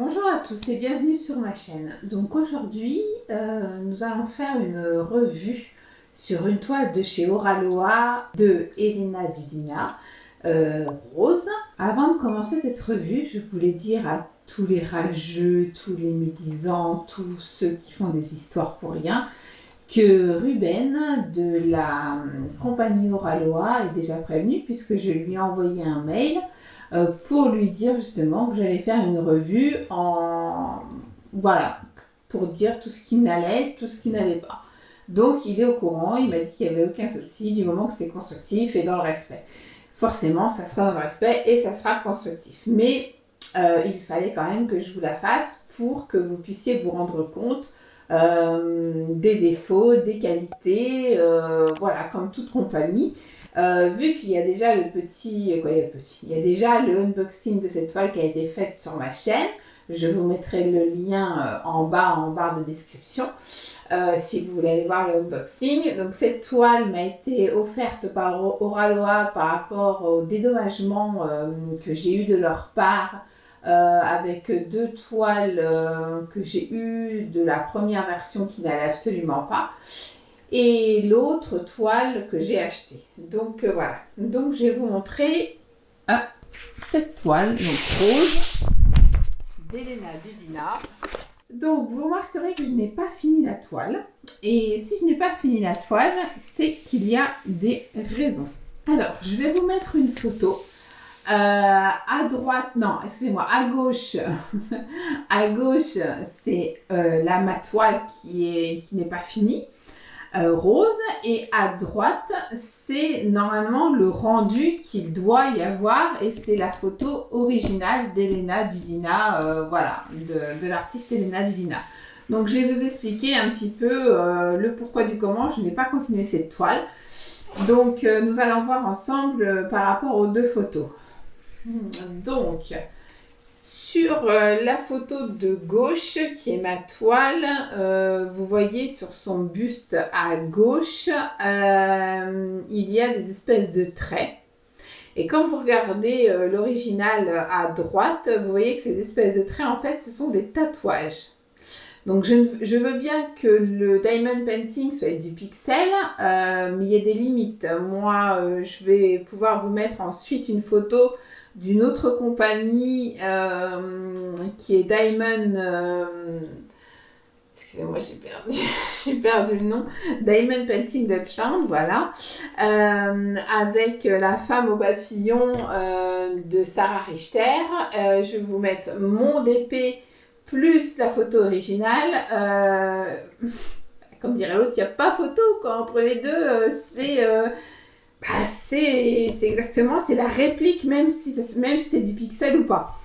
Bonjour à tous et bienvenue sur ma chaîne. Donc aujourd'hui, nous allons faire une revue sur une toile de chez Oraloa de Elena Dudina, rose. Avant de commencer cette revue, je voulais dire à tous les rageux, tous les médisants, tous ceux qui font des histoires pour rien, que Ruben de la compagnie Oraloa est déjà prévenu puisque je lui ai envoyé un mail pour lui dire justement que j'allais faire une revue voilà, pour dire tout ce qui n'allait, tout ce qui n'allait pas. Donc il est au courant, il m'a dit qu'il n'y avait aucun souci du moment que c'est constructif et dans le respect. Forcément, ça sera dans le respect et ça sera constructif. Mais il fallait quand même que je vous la fasse pour que vous puissiez vous rendre compte des défauts, des qualités, voilà, comme toute compagnie. Vu qu'il y a déjà il y a déjà le unboxing de cette toile qui a été faite sur ma chaîne. Je vous mettrai le lien en barre de description si vous voulez aller voir le unboxing. Donc cette toile m'a été offerte par Oraloa par rapport au dédommagement que j'ai eu de leur part avec deux toiles que j'ai eues de la première version qui n'allait absolument pas. Et l'autre toile que j'ai achetée. Donc voilà. Donc je vais vous montrer cette toile, donc rose, d'Elena Dudina. Donc vous remarquerez que je n'ai pas fini la toile. Et si je n'ai pas fini la toile, c'est qu'il y a des raisons. Alors, je vais vous mettre une photo. À droite, non, excusez-moi, à gauche, à gauche, c'est ma toile qui n'est pas finie. Rose, et à droite c'est normalement le rendu qu'il doit y avoir et c'est la photo originale d'Elena Dudina, voilà, de l'artiste Elena Dudina. Donc je vais vous expliquer un petit peu le pourquoi du comment. Je n'ai pas continué cette toile, donc nous allons voir ensemble par rapport aux deux photos. Donc sur la photo de gauche, qui est ma toile, vous voyez sur son buste à gauche, il y a des espèces de traits. Et quand vous regardez l'original à droite, vous voyez que ces espèces de traits, en fait, ce sont des tatouages. Donc je veux bien que le diamond painting soit du pixel, mais il y a des limites. Moi, je vais pouvoir vous mettre ensuite une photo d'une autre compagnie qui est Diamond, excusez-moi, j'ai perdu le nom, Diamond Painting Deutschland, voilà, avec la femme au papillon de Sarah Richter. Je vais vous mettre mon DP plus la photo originale. Comme dirait l'autre, il n'y a pas photo, quoi. Entre les deux, c'est exactement, c'est la réplique, même si c'est du pixel ou pas.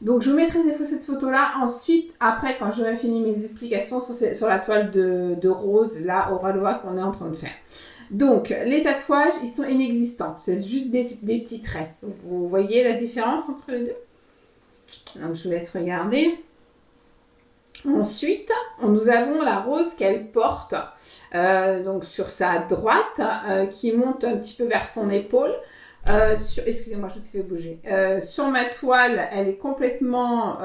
Donc je vous mettrai cette photo là ensuite, après quand j'aurai fini mes explications sur la toile de rose là Oraloa qu'on est en train de faire. Donc les tatouages, ils sont inexistants, c'est juste des petits traits. Vous voyez la différence entre les deux? Donc je vous laisse regarder. Ensuite, nous avons la rose qu'elle porte donc sur sa droite qui monte un petit peu vers son épaule. Excusez-moi, je me suis fait bouger. Sur ma toile, elle est complètement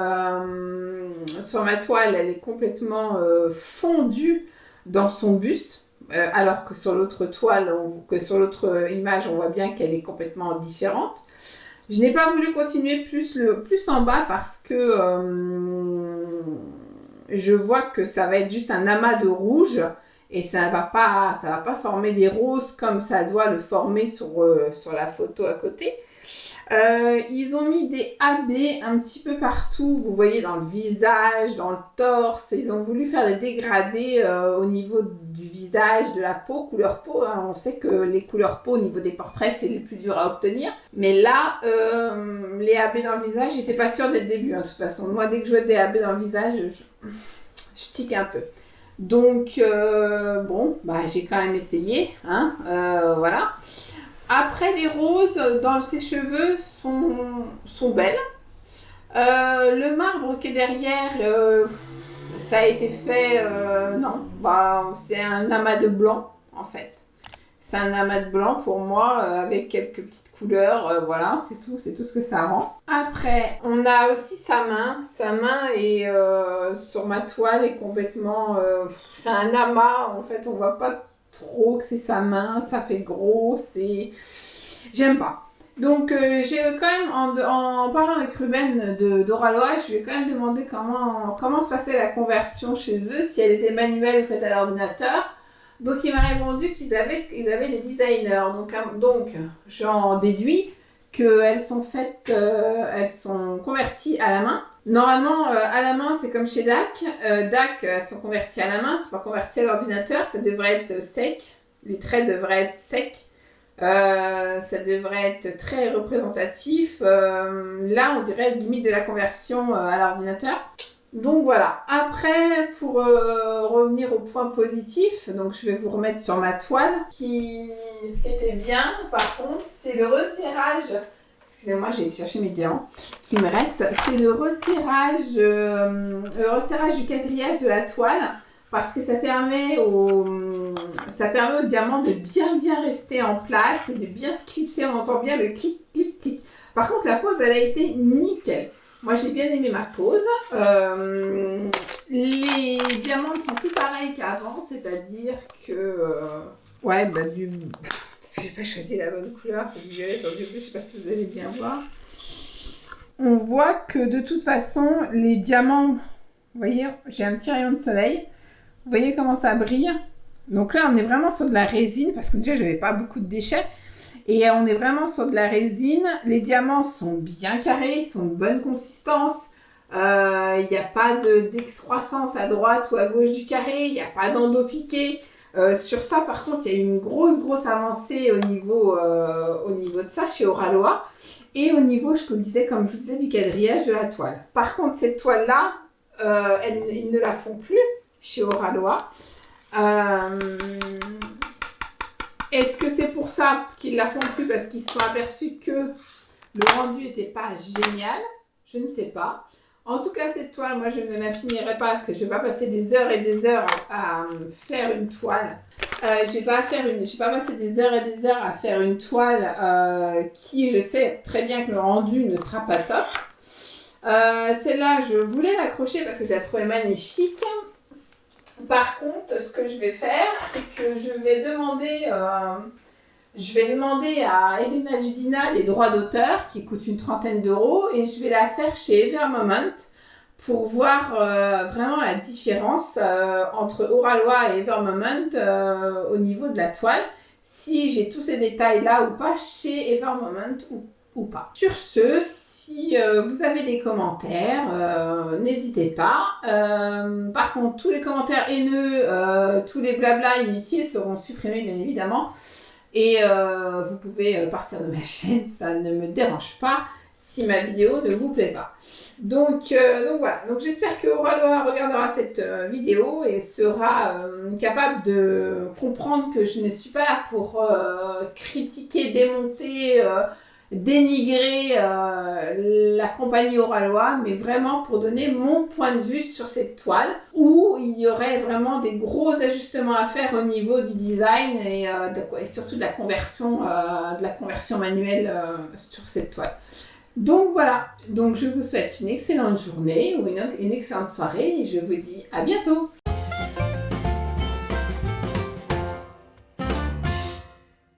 fondue dans son buste, alors que sur l'autre toile, sur l'autre image, on voit bien qu'elle est complètement différente. Je n'ai pas voulu continuer plus en bas parce que je vois que ça va être juste un amas de rouge et ça va pas former des roses comme ça doit le former sur la photo à côté. Ils ont mis des AB un petit peu partout, vous voyez, dans le visage, dans le torse. Ils ont voulu faire des dégradés au niveau du visage, de la peau, couleur peau. Hein. On sait que les couleurs peau au niveau des portraits, c'est les plus durs à obtenir. Mais là, les AB dans le visage, j'étais pas sûre dès le début. Hein, de toute façon, moi, dès que je vois des AB dans le visage, je tique un peu. Donc, bon, j'ai quand même essayé. Hein, voilà. Après, les roses dans ses cheveux sont belles. Le marbre qui est derrière, ça a été fait... non, c'est un amas de blanc, en fait. C'est un amas de blanc pour moi, avec quelques petites couleurs, voilà, c'est tout ce que ça rend. Après, on a aussi sa main est sur ma toile est complètement, c'est un amas, en fait, on voit pas trop que c'est sa main, ça fait gros, j'aime pas. Donc j'ai quand même, en parlant avec Ruben d'Oraloa, je lui ai quand même demandé comment se passait la conversion chez eux, si elle était manuelle ou faite à l'ordinateur. Donc il m'a répondu qu'ils avaient des designers. Donc j'en déduis qu'elles sont faites, elles sont converties à la main. Normalement, à la main, c'est comme chez DAC. DAC, elles sont converties à la main, c'est pas converti à l'ordinateur, ça devrait être sec. Les traits devraient être secs. Ça devrait être très représentatif. Là, on dirait limite de la conversion à l'ordinateur. Donc voilà. Après, pour revenir au point positif, donc je vais vous remettre sur ma toile. Ce qui était bien, par contre, c'est le resserrage. Excusez-moi, j'ai été chercher mes diamants qui me restent. C'est le resserrage du quadrillage de la toile. Parce que ça permet au diamant de bien rester en place et de bien se clipser. On entend bien le clic, clic, clic. Par contre, la pose, elle a été nickel. Moi, j'ai bien aimé ma pose. Les diamants ne sont plus pareils qu'avant, c'est-à-dire que... j'ai pas choisi la bonne couleur, c'est du violet sur du bleu, je sais pas si vous allez bien voir. On voit que de toute façon, les diamants... Vous voyez, j'ai un petit rayon de soleil. Vous voyez comment ça brille? Donc là, on est vraiment sur de la résine, parce que déjà, j'avais pas beaucoup de déchets. Et on est vraiment sur de la résine. Les diamants sont bien carrés, ils sont de bonne consistance. Il n'y a pas d'excroissance à droite ou à gauche du carré. Il n'y a pas d'endos piqué. Sur ça, par contre, il y a eu une grosse avancée au niveau de ça chez Oraloa. Et au niveau, je vous disais, comme je vous disais, du quadrillage de la toile. Par contre, cette toile-là, ils ne la font plus chez Oraloa. Est-ce que c'est pour ça qu'ils la font plus parce qu'ils se sont aperçus que le rendu n'était pas génial? Je ne sais pas. En tout cas, cette toile, moi, je ne la finirai pas parce que je ne vais pas passer des heures et des heures à faire une toile. Je vais pas passer des heures et des heures à faire une toile qui, je sais très bien que le rendu ne sera pas top. Celle-là, je voulais l'accrocher parce que je la trouvais magnifique. Par contre, ce que je vais faire, c'est que je vais demander à Elena Ludina les droits d'auteur qui coûtent une 30aine d'euros et je vais la faire chez Evermoment pour voir vraiment la différence entre Oraloa et Evermoment au niveau de la toile, si j'ai tous ces détails-là ou pas chez Evermoment ou pas. Sur ce, si vous avez des commentaires, n'hésitez pas. Par contre, tous les commentaires haineux, tous les blabla inutiles seront supprimés, bien évidemment. Et vous pouvez partir de ma chaîne, ça ne me dérange pas si ma vidéo ne vous plaît pas. Donc voilà, donc j'espère que Oraloa regardera cette vidéo et sera capable de comprendre que je ne suis pas là pour critiquer, démonter, dénigrer la compagnie Oraloa, mais vraiment pour donner mon point de vue sur cette toile où il y aurait vraiment des gros ajustements à faire au niveau du design et surtout de la conversion manuelle sur cette toile. Donc voilà, donc je vous souhaite une excellente journée ou une excellente soirée et je vous dis à bientôt.